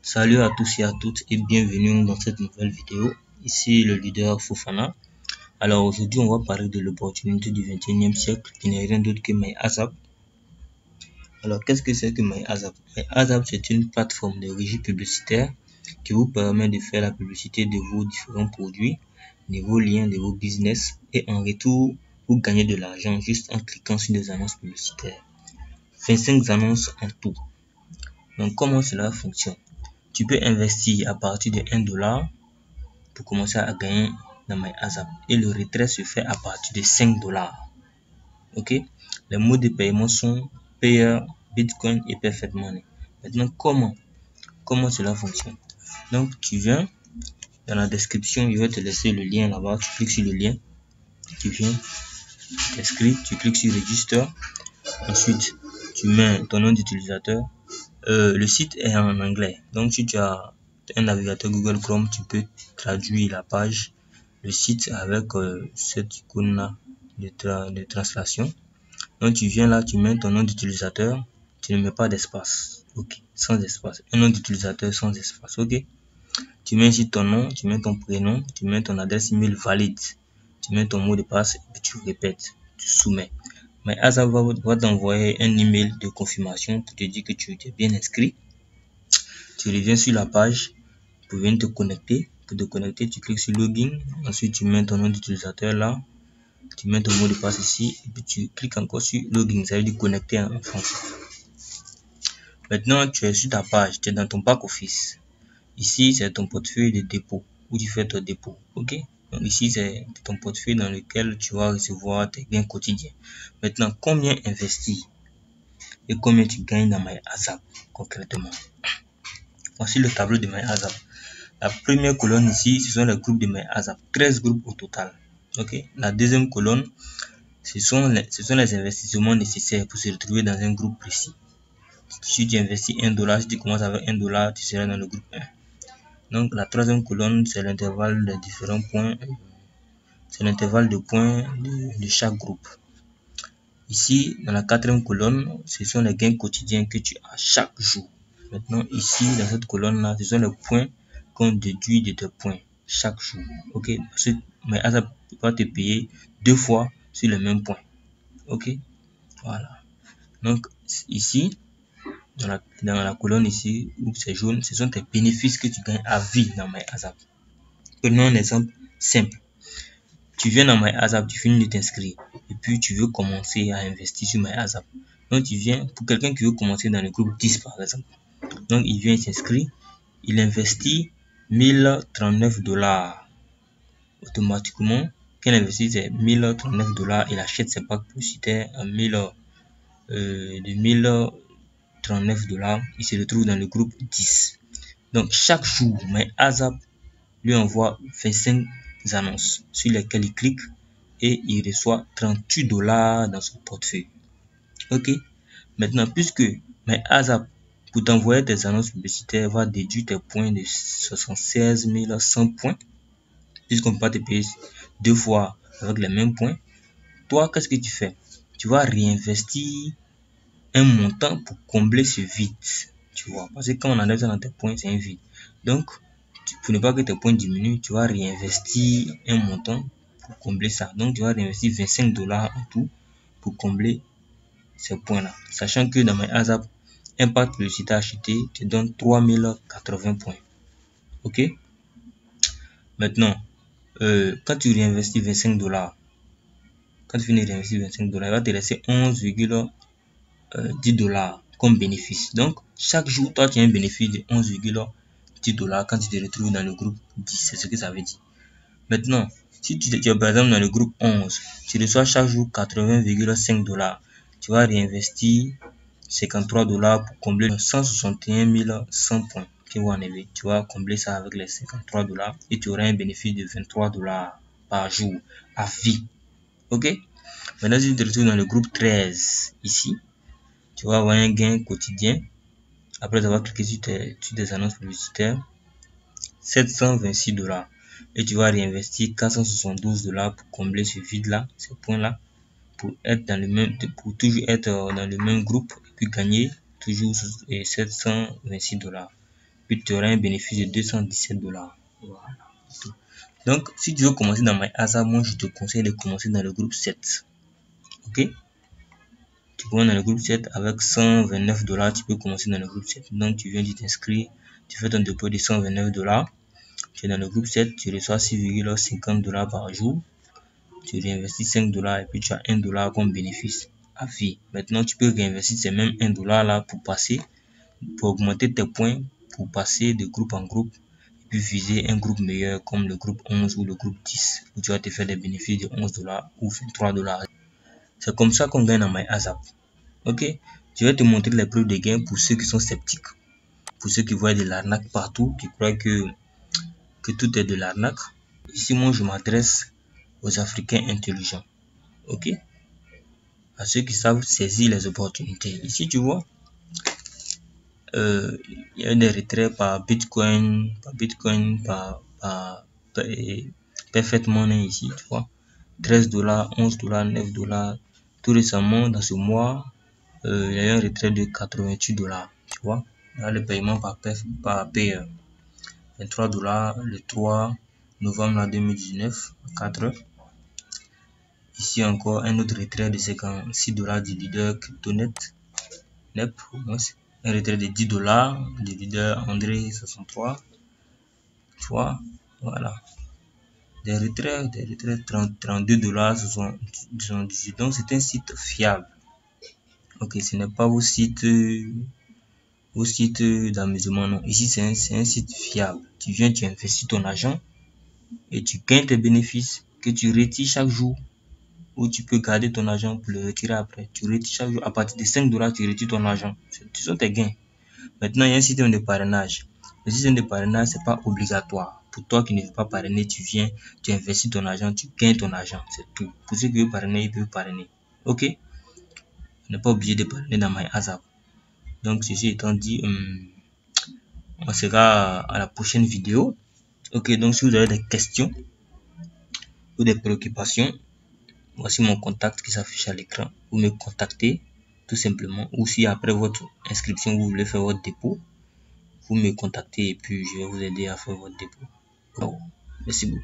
Salut à tous et à toutes et bienvenue dans cette nouvelle vidéo. Ici le leader Fofana. Alors aujourd'hui on va parler de l'opportunité du 21e siècle qui n'est rien d'autre que MyASAP. Alors qu'est-ce que c'est que MyASAP? MyASAP c'est une plateforme de régie publicitaire qui vous permet de faire la publicité de vos différents produits, de vos liens, de vos business et en retour vous gagnez de l'argent juste en cliquant sur des annonces publicitaires. 25 annonces en tout. Donc comment cela fonctionne? Tu peux investir à partir de 1 dollar pour commencer à gagner dans MyASAP. Et le retrait se fait à partir de 5 dollars. Ok? Les modes de paiement sont Payer, Bitcoin et Perfect Money. Maintenant, comment cela fonctionne? Donc, tu viens dans la description, je vais te laisser le lien là-bas. Tu cliques sur le lien. Tu viens, tu t'inscris, tu cliques sur Register. Ensuite, tu mets ton nom d'utilisateur. Le site est en anglais. Donc, si tu as un navigateur Google Chrome, tu peux traduire la page, le site avec cette icône-là de translation. Donc, tu viens là, tu mets ton nom d'utilisateur. Tu ne mets pas d'espace. Ok, sans espace. Un nom d'utilisateur sans espace. Ok. Tu mets ici ton nom, tu mets ton prénom, tu mets ton adresse email valide. Tu mets ton mot de passe et puis tu répètes, tu soumets. MyASAP va t'envoyer un email de confirmation pour te dire que tu es bien inscrit. Tu reviens sur la page pour venir te connecter. Pour te connecter, tu cliques sur Login. Ensuite, tu mets ton nom d'utilisateur là. Tu mets ton mot de passe ici. Et puis, tu cliques encore sur Login. Ça veut dire connecter en français. Maintenant, tu es sur ta page. Tu es dans ton back office. Ici, c'est ton portefeuille de dépôt où tu fais ton dépôt. Ok? Donc, ici, c'est ton portefeuille dans lequel tu vas recevoir tes gains quotidiens. Maintenant, combien investir et combien tu gagnes dans MyASAP concrètement? Voici le tableau de MyASAP. La première colonne ici, ce sont les groupes de MyASAP. 13 groupes au total. Ok. La deuxième colonne, ce sont les investissements nécessaires pour se retrouver dans un groupe précis. Si tu investis 1 dollar, si tu commences avec 1 dollar, tu seras dans le groupe 1. Donc la troisième colonne, c'est l'intervalle des différents points. C'est l'intervalle de points de chaque groupe. Ici, dans la quatrième colonne, ce sont les gains quotidiens que tu as chaque jour. Maintenant, ici, dans cette colonne-là, ce sont les points qu'on déduit de tes points chaque jour. Ok, mais ça va te payer 2 fois sur le même point. Ok, voilà. Donc, ici, dans la colonne ici, où c'est jaune, ce sont tes bénéfices que tu gagnes à vie dans MyASAP. Prenons un exemple simple. Tu viens dans MyASAP, tu finis de t'inscrire et puis tu veux commencer à investir sur MyASAP. Donc tu viens, pour quelqu'un qui veut commencer dans le groupe 10 par exemple. Donc il vient s'inscrire, il investit 1039 dollars. Automatiquement, quand il investit ces 1039 dollars, il achète ses packs publicitaires à 1039 dollars. Il se retrouve dans le groupe 10. Donc chaque jour, MyASAP lui envoie 25 annonces sur lesquelles il clique et il reçoit 38 dollars dans son portefeuille. Ok. Maintenant, puisque MyASAP, pour t'envoyer tes annonces publicitaires, va déduire tes points de 76 100 points, puisqu'on ne peut pas te payer 2 fois avec les mêmes points, toi, qu'est-ce que tu fais? Tu vas réinvestir un montant pour combler ce vide. Tu vois, parce que quand on enlève ça dans tes points, c'est un vide. Donc, pour ne pas que tes points diminuent, tu vas réinvestir un montant pour combler ça. Donc, tu vas réinvestir 25 dollars en tout pour combler ces points-là. Sachant que dans MyASAP, un pack publicitaire acheté te donne 3080 points. Ok? Maintenant, quand tu réinvestis 25 dollars, quand tu finis de réinvestir 25 dollars, il va te laisser 11,10 dollars comme bénéfice. Donc, chaque jour, toi, tu as un bénéfice de 11,10 dollars quand tu te retrouves dans le groupe 10. C'est ce que ça veut dire. Maintenant, si tu es par exemple dans le groupe 11, tu reçois chaque jour 80,5 dollars. Tu vas réinvestir 53 dollars pour combler 161 100 points qui vont enlever. Tu vas combler ça avec les 53 dollars et tu auras un bénéfice de 23 dollars par jour à vie. Ok? Maintenant, si tu te retrouves dans le groupe 13, ici, tu vas avoir un gain quotidien après avoir cliqué sur des annonces publicitaires, 726 dollars. Et tu vas réinvestir 472 dollars pour combler ce vide-là, ces points-là, pour toujours être dans le même groupe et puis gagner toujours 726 dollars. puis tu auras un bénéfice de 217 dollars. Voilà. Donc, si tu veux commencer dans MyASAP, moi je te conseille de commencer dans le groupe 7. Ok? Tu commences dans le groupe 7 avec 129 dollars, tu peux commencer dans le groupe 7. Donc, tu viens de t'inscrire, tu fais ton dépôt de 129 dollars. Tu es dans le groupe 7, tu reçois 6,50 dollars par jour. Tu réinvestis 5 dollars et puis tu as 1 dollar comme bénéfice à vie. Maintenant, tu peux réinvestir ces mêmes 1 dollar là pour augmenter tes points, pour passer de groupe en groupe et puis viser un groupe meilleur comme le groupe 11 ou le groupe 10 où tu vas te faire des bénéfices de 11 dollars ou 23 dollars. C'est comme ça qu'on gagne dans MyASAP. Ok, je vais te montrer les preuves de gain pour ceux qui sont sceptiques, pour ceux qui voient de l'arnaque partout, qui croient que tout est de l'arnaque. Ici, moi, je m'adresse aux Africains intelligents. Ok, à ceux qui savent saisir les opportunités. Ici, tu vois, il y a des retraits par Bitcoin, par Perfect Money ici, tu vois. 13 dollars, 11 dollars, 9 dollars. Tout récemment, dans ce mois, il y a eu un retrait de 88 dollars, tu vois. Là, le paiement par Payer. 23 dollars le 3 novembre 2019, 4 heures. Ici encore un autre retrait de 56 dollars du leader CryptoNet, NEP, un retrait de 10 dollars du leader André 63, tu vois, voilà. Des retraits 32 dollars 78. Donc c'est un site fiable. Ok, ce n'est pas vos sites d'amusement, non. Ici c'est un site fiable. Tu viens, tu investis ton argent et tu gagnes tes bénéfices que tu retires chaque jour. Ou tu peux garder ton argent pour le retirer après. Tu retires chaque jour. À partir de 5 dollars, tu retires ton argent. Ce sont tes gains. Maintenant, il y a un système de parrainage. Le système de parrainage, c'est pas obligatoire. Pour toi qui ne veux pas parrainer, tu viens, tu investis ton argent, tu gagnes ton argent. C'est tout. Pour ceux qui veulent parrainer, ils peuvent parrainer. Ok? On n'est pas obligé de parrainer dans MyASAP. Donc, ceci étant dit, on sera à la prochaine vidéo. Ok, donc si vous avez des questions ou des préoccupations, voici mon contact qui s'affiche à l'écran. Vous me contactez tout simplement. Ou si après votre inscription, vous voulez faire votre dépôt, vous me contactez et puis je vais vous aider à faire votre dépôt. Bon, merci beaucoup.